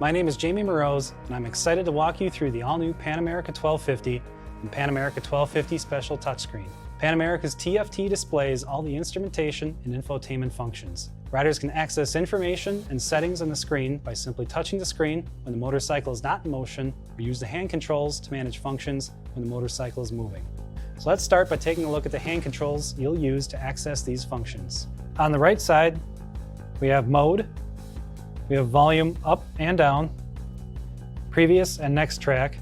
My name is Jamie Morose, and I'm excited to walk you through the all-new Pan America 1250 and Pan America 1250 Special touchscreen. Pan America's TFT displays all the instrumentation and infotainment functions. Riders can access information and settings on the screen by simply touching the screen when the motorcycle is not in motion, or use the hand controls to manage functions when the motorcycle is moving. So let's start by taking a look at the hand controls you'll use to access these functions. On the right side, we have mode, we have volume up and down, previous and next track,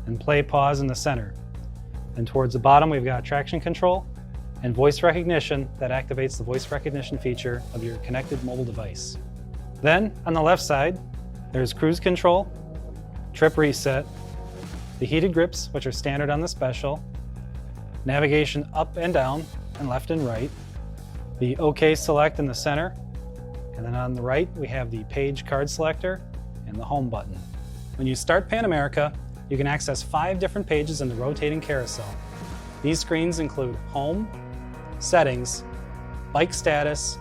and play pause in the center. And towards the bottom, we've got traction control and voice recognition that activates the voice recognition feature of your connected mobile device. Then on the left side, there's cruise control, trip reset, the heated grips, which are standard on the Special, navigation up and down and left and right, the OK select in the center, and then on the right we have the page card selector and the home button. When you start Pan America, you can access 5 different pages in the rotating carousel. These screens include home, settings, bike status,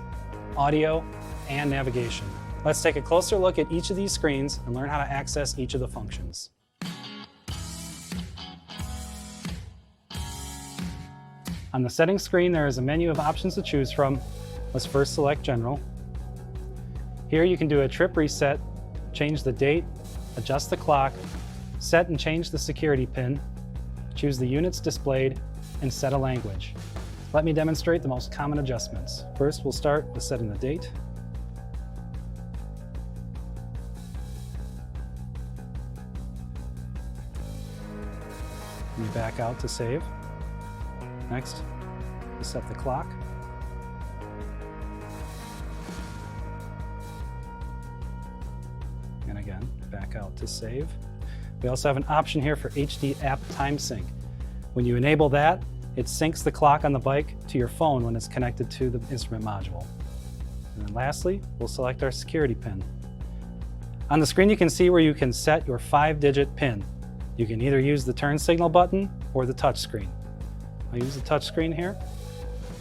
audio, and navigation. Let's take a closer look at each of these screens and learn how to access each of the functions. On the settings screen, there is a menu of options to choose from. Let's first select General. Here you can do a trip reset, change the date, adjust the clock, set and change the security pin, choose the units displayed, and set a language. Let me demonstrate the most common adjustments. First, we'll start with setting the date. And you back out to save. Next, we set the clock. And again, back out to save. We also have an option here for HD app time sync. When you enable that, it syncs the clock on the bike to your phone when it's connected to the instrument module. And then lastly, we'll select our security pin. On the screen, you can see where you can set your 5-digit pin. You can either use the turn signal button or the touch screen. I'll use the touch screen here,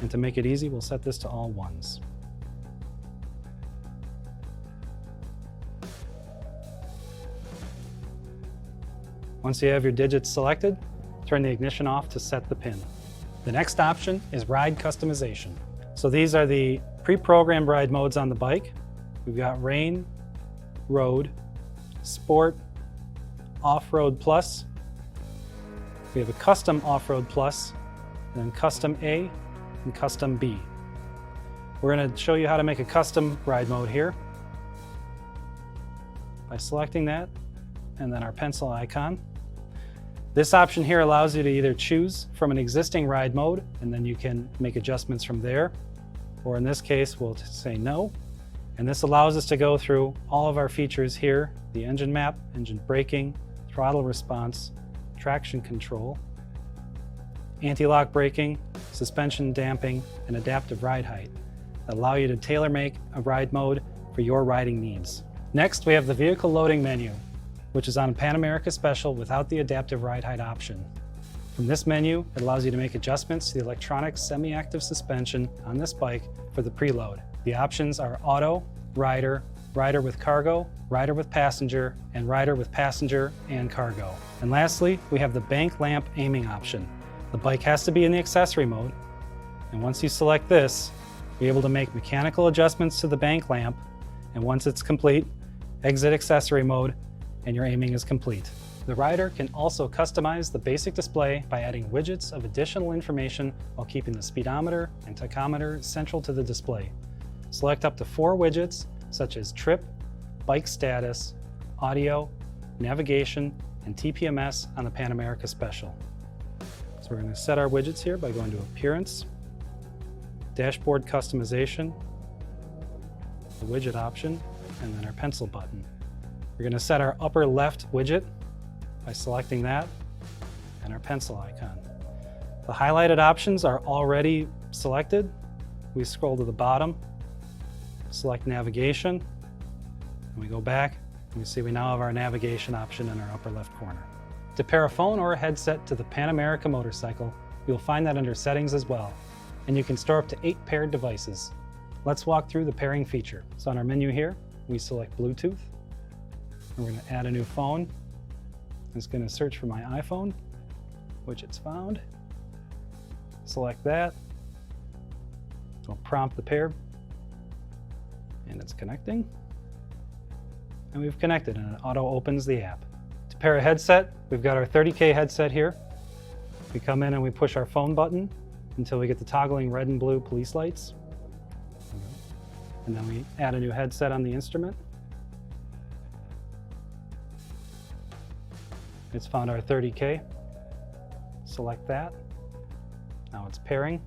and to make it easy, we'll set this to all ones. Once you have your digits selected, turn the ignition off to set the pin. The next option is ride customization. So these are the pre-programmed ride modes on the bike. We've got Rain, Road, Sport, Off-Road Plus. We have a Custom Off-Road Plus, and then Custom A and Custom B. We're going to show you how to make a custom ride mode here by selecting that and then our pencil icon. This option here allows you to either choose from an existing ride mode and then you can make adjustments from there, or in this case we'll say no. And this allows us to go through all of our features here: the engine map, engine braking, throttle response, traction control, anti-lock braking, suspension damping, and adaptive ride height that allow you to tailor-make a ride mode for your riding needs. Next, we have the vehicle loading menu, which is on Pan America Special without the adaptive ride height option. From this menu, it allows you to make adjustments to the electronic semi-active suspension on this bike for the preload. The options are auto, rider, rider with cargo, rider with passenger, and rider with passenger and cargo. And lastly, we have the bank lamp aiming option. The bike has to be in the accessory mode, and once you select this, you're able to make mechanical adjustments to the bank lamp, and once it's complete, exit accessory mode, and your aiming is complete. The rider can also customize the basic display by adding widgets of additional information while keeping the speedometer and tachometer central to the display. Select up to 4 widgets, such as trip, bike status, audio, navigation, and TPMS on the Pan America Special. So we're going to set our widgets here by going to Appearance, Dashboard Customization, the widget option, and then our pencil button. We're going to set our upper left widget by selecting that and our pencil icon. The highlighted options are already selected. We scroll to the bottom, select Navigation, and we go back and we see we now have our navigation option in our upper left corner. To pair a phone or a headset to the Pan America motorcycle, you'll find that under Settings as well, and you can store up to 8 paired devices. Let's walk through the pairing feature. So on our menu here, we select Bluetooth, We're going to add a new phone. It's going to search for my iPhone, which it's found. Select that. It'll prompt the pair. And it's connecting. And we've connected, and it auto opens the app. To pair a headset, we've got our 30K headset here. We come in and we push our phone button until we get the toggling red and blue police lights. And then we add a new headset on the instrument. It's found our 30K. Select that. Now it's pairing.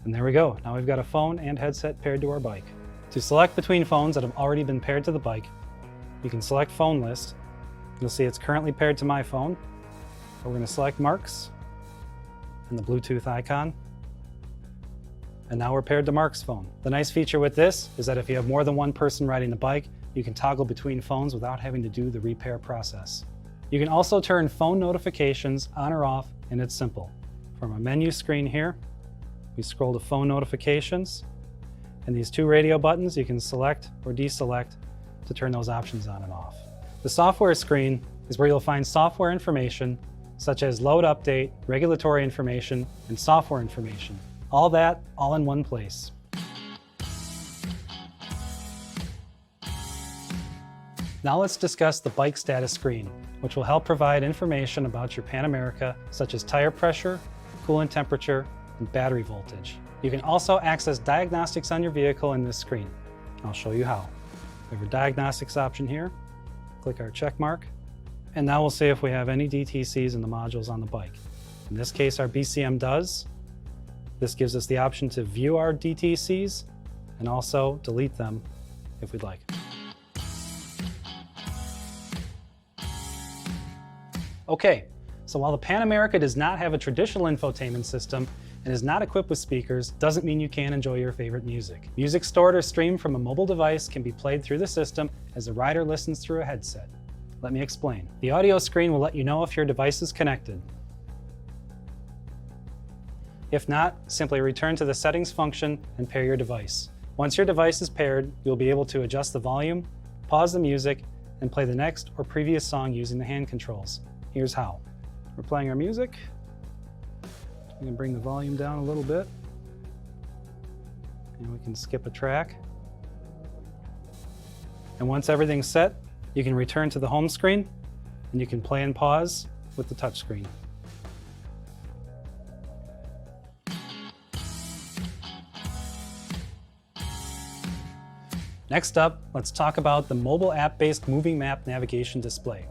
And there we go. Now we've got a phone and headset paired to our bike. To select between phones that have already been paired to the bike, you can select phone list. You'll see it's currently paired to my phone. We're going to select Mark's and the Bluetooth icon. And now we're paired to Mark's phone. The nice feature with this is that if you have more than one person riding the bike, you can toggle between phones without having to do the repair process. You can also turn phone notifications on or off, and it's simple. From our menu screen here, we scroll to phone notifications, and these two radio buttons you can select or deselect to turn those options on and off. The software screen is where you'll find software information such as load update, regulatory information, and software information. All that, all in one place. Now let's discuss the bike status screen, which will help provide information about your Pan America, such as tire pressure, coolant temperature, and battery voltage. You can also access diagnostics on your vehicle in this screen. I'll show you how. We have our diagnostics option here. Click our check mark, and now we'll see if we have any DTCs in the modules on the bike. In this case, our BCM does. This gives us the option to view our DTCs and also delete them if we'd like. Okay, so while the Pan America does not have a traditional infotainment system and is not equipped with speakers, doesn't mean you can't enjoy your favorite music. Music stored or streamed from a mobile device can be played through the system as the rider listens through a headset. Let me explain. The audio screen will let you know if your device is connected. If not, simply return to the settings function and pair your device. Once your device is paired, you'll be able to adjust the volume, pause the music, and play the next or previous song using the hand controls. Here's how. We're playing our music. We can bring the volume down a little bit. And we can skip a track. And once everything's set, you can return to the home screen and you can play and pause with the touch screen. Next up, let's talk about the mobile app-based moving map navigation display.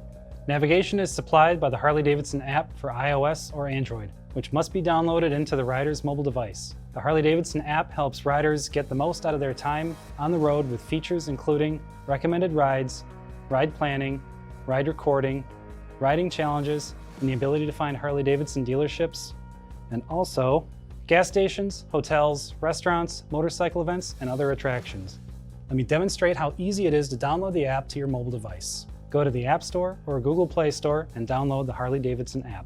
Navigation is supplied by the Harley-Davidson app for iOS or Android, which must be downloaded into the rider's mobile device. The Harley-Davidson app helps riders get the most out of their time on the road with features including recommended rides, ride planning, ride recording, riding challenges, and the ability to find Harley-Davidson dealerships, and also gas stations, hotels, restaurants, motorcycle events, and other attractions. Let me demonstrate how easy it is to download the app to your mobile device. Go to the App Store or Google Play Store and download the Harley-Davidson app.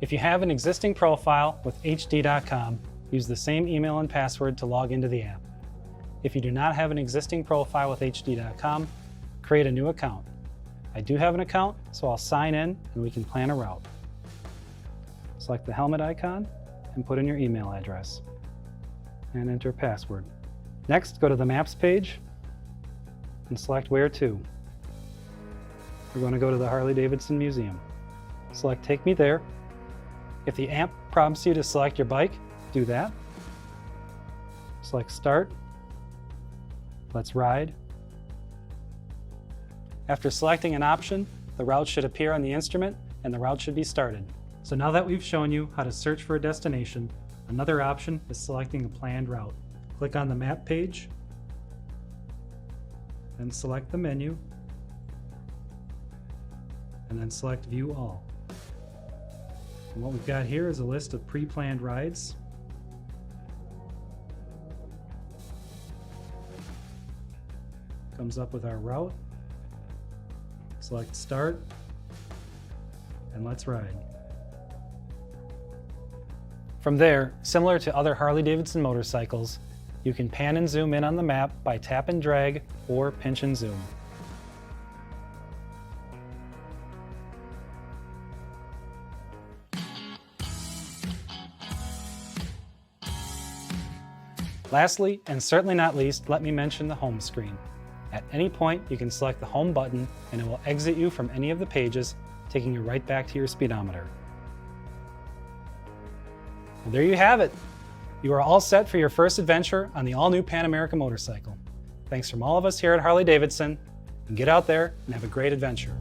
If you have an existing profile with hd.com, use the same email and password to log into the app. If you do not have an existing profile with hd.com, create a new account. I do have an account, so I'll sign in and we can plan a route. Select the helmet icon and put in your email address and enter a password. Next, go to the Maps page and select Where To. We're going to go to the Harley-Davidson Museum. Select Take Me There. If the app prompts you to select your bike, do that. Select Start. Let's ride. After selecting an option, the route should appear on the instrument and the route should be started. So now that we've shown you how to search for a destination, another option is selecting a planned route. Click on the map page, then select the menu, and then select View All. And what we've got here is a list of pre-planned rides. Comes up with our route. Select Start, and let's ride. From there, similar to other Harley-Davidson motorcycles, you can pan and zoom in on the map by tap and drag or pinch and zoom. Lastly, and certainly not least, let me mention the home screen. At any point, you can select the home button and it will exit you from any of the pages, taking you right back to your speedometer. Well, there you have it. You are all set for your first adventure on the all-new Pan America motorcycle. Thanks from all of us here at Harley-Davidson, and get out there and have a great adventure.